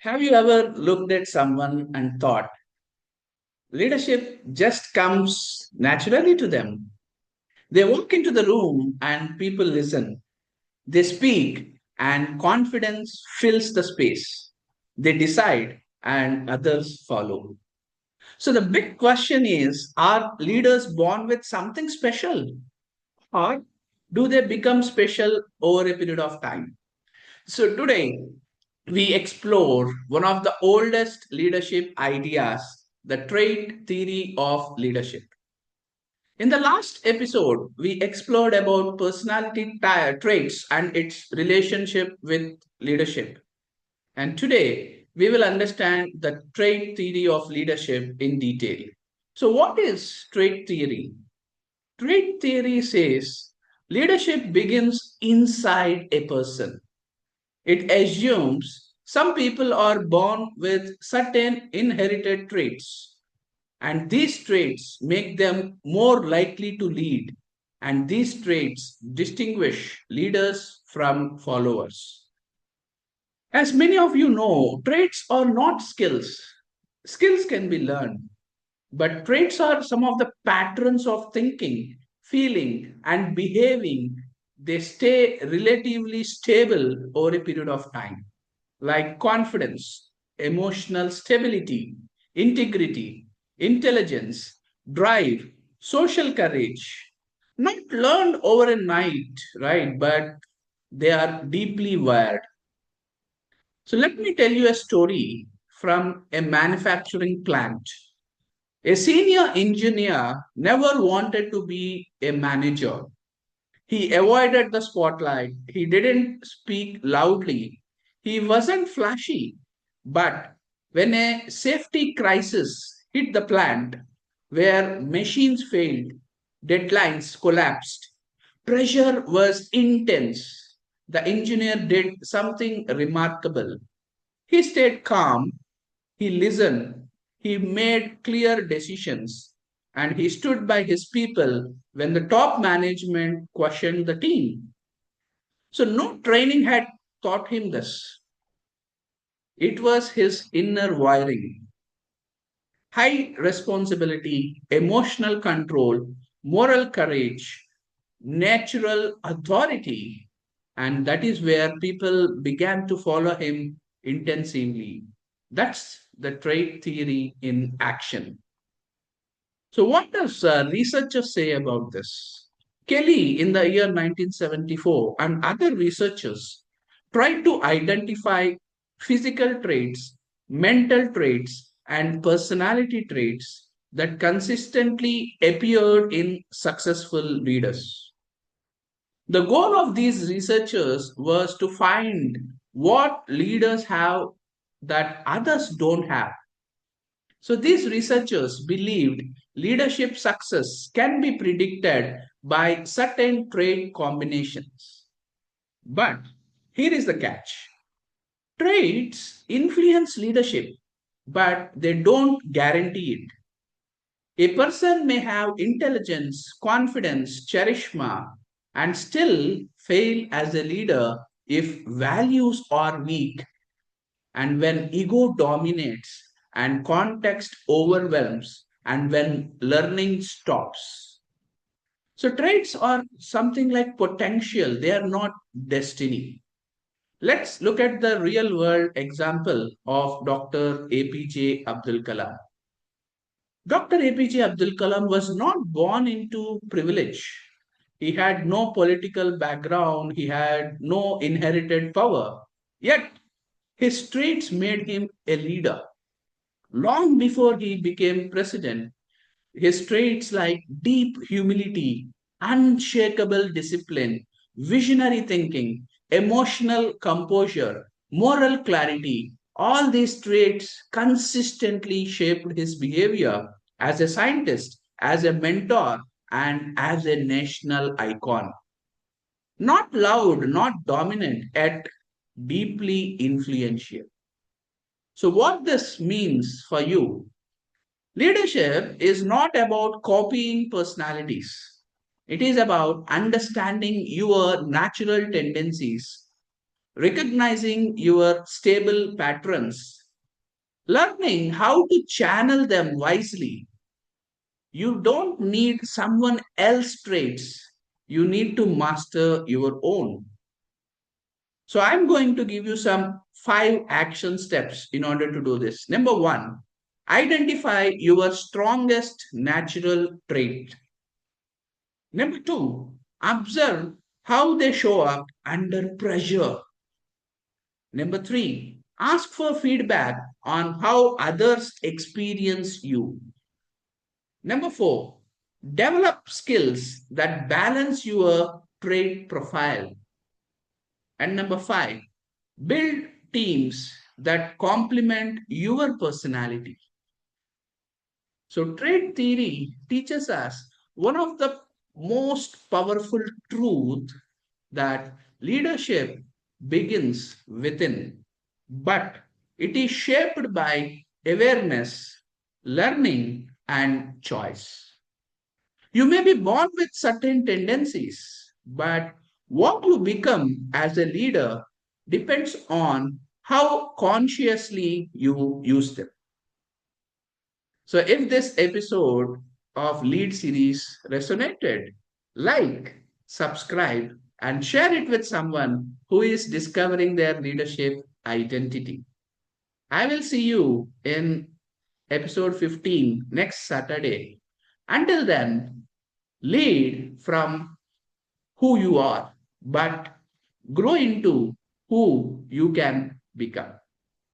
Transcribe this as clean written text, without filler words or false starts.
Have you ever looked at someone and thought leadership just comes naturally to them? They walk into the room and people listen. They speak and confidence fills the space. They decide and others follow. So the big question is, are leaders born with something special or do they become special over a period of time? So today we explore one of the oldest leadership ideas, the trait theory of leadership. In the last episode, we explored about personality traits and its relationship with leadership. And today we will understand the trait theory of leadership in detail. So what is trait theory? Trait theory says leadership begins inside a person. It assumes some people are born with certain inherited traits, and these traits make them more likely to lead, and these traits distinguish leaders from followers. As many of you know, traits are not skills. Skills can be learned, but traits are some of the patterns of thinking, feeling, and behaving. They stay relatively stable over a period of time, like confidence, emotional stability, integrity, intelligence, drive, social courage. Not learned over a night, right? But they are deeply wired. So let me tell you a story from a manufacturing plant. A senior engineer never wanted to be a manager. He avoided the spotlight. He didn't speak loudly. He wasn't flashy. But when a safety crisis hit the plant, where machines failed, deadlines collapsed, pressure was intense, the engineer did something remarkable. He stayed calm, he listened, he made clear decisions, and he stood by his people when the top management questioned the team. So, no training had taught him this. It was his inner wiring. High responsibility, emotional control, moral courage, natural authority, and that is where people began to follow him intensively. That's the trait theory in action. So, what does researchers say about this? Kelly, in the year 1974, and other researchers tried to identify physical traits, mental traits, and personality traits that consistently appeared in successful leaders. The goal of these researchers was to find what leaders have that others don't have. So these researchers believed leadership success can be predicted by certain trait combinations. But here is the catch. Traits influence leadership, but they don't guarantee it. A person may have intelligence, confidence, charisma, and still fail as a leader if values are weak and when ego dominates and context overwhelms and when learning stops. So, traits are something like potential, they are not destiny. Let's look at the real world example of Dr. APJ Abdul Kalam. Dr. APJ Abdul Kalam was not born into privilege. He had no political background, he had no inherited power. Yet, his traits made him a leader. Long before he became president, his traits like deep humility, unshakable discipline, visionary thinking, emotional composure, moral clarity, all these traits consistently shaped his behavior as a scientist, as a mentor, and as a national icon. Not loud, not dominant, yet deeply influential. So, what this means for you, leadership is not about copying personalities. It is about understanding your natural tendencies, recognizing your stable patterns, learning how to channel them wisely. You don't need someone else's traits, you need to master your own. So, I'm going to give you some 5 action steps in order to do this. Number one, identify your strongest natural trait. Number two, observe how they show up under pressure. Number three, ask for feedback on how others experience you. Number four, develop skills that balance your trait profile. And number five, build teams that complement your personality. So, trait theory teaches us one of the most powerful truth that leadership begins within, but it is shaped by awareness, learning, and choice. You may be born with certain tendencies, but what you become as a leader depends on how consciously you use them. So, if this episode of Lead series resonated, like, subscribe, and share it with someone who is discovering their leadership identity. I will see you in episode 15 next Saturday. Until then, lead from who you are, but grow into who you can become.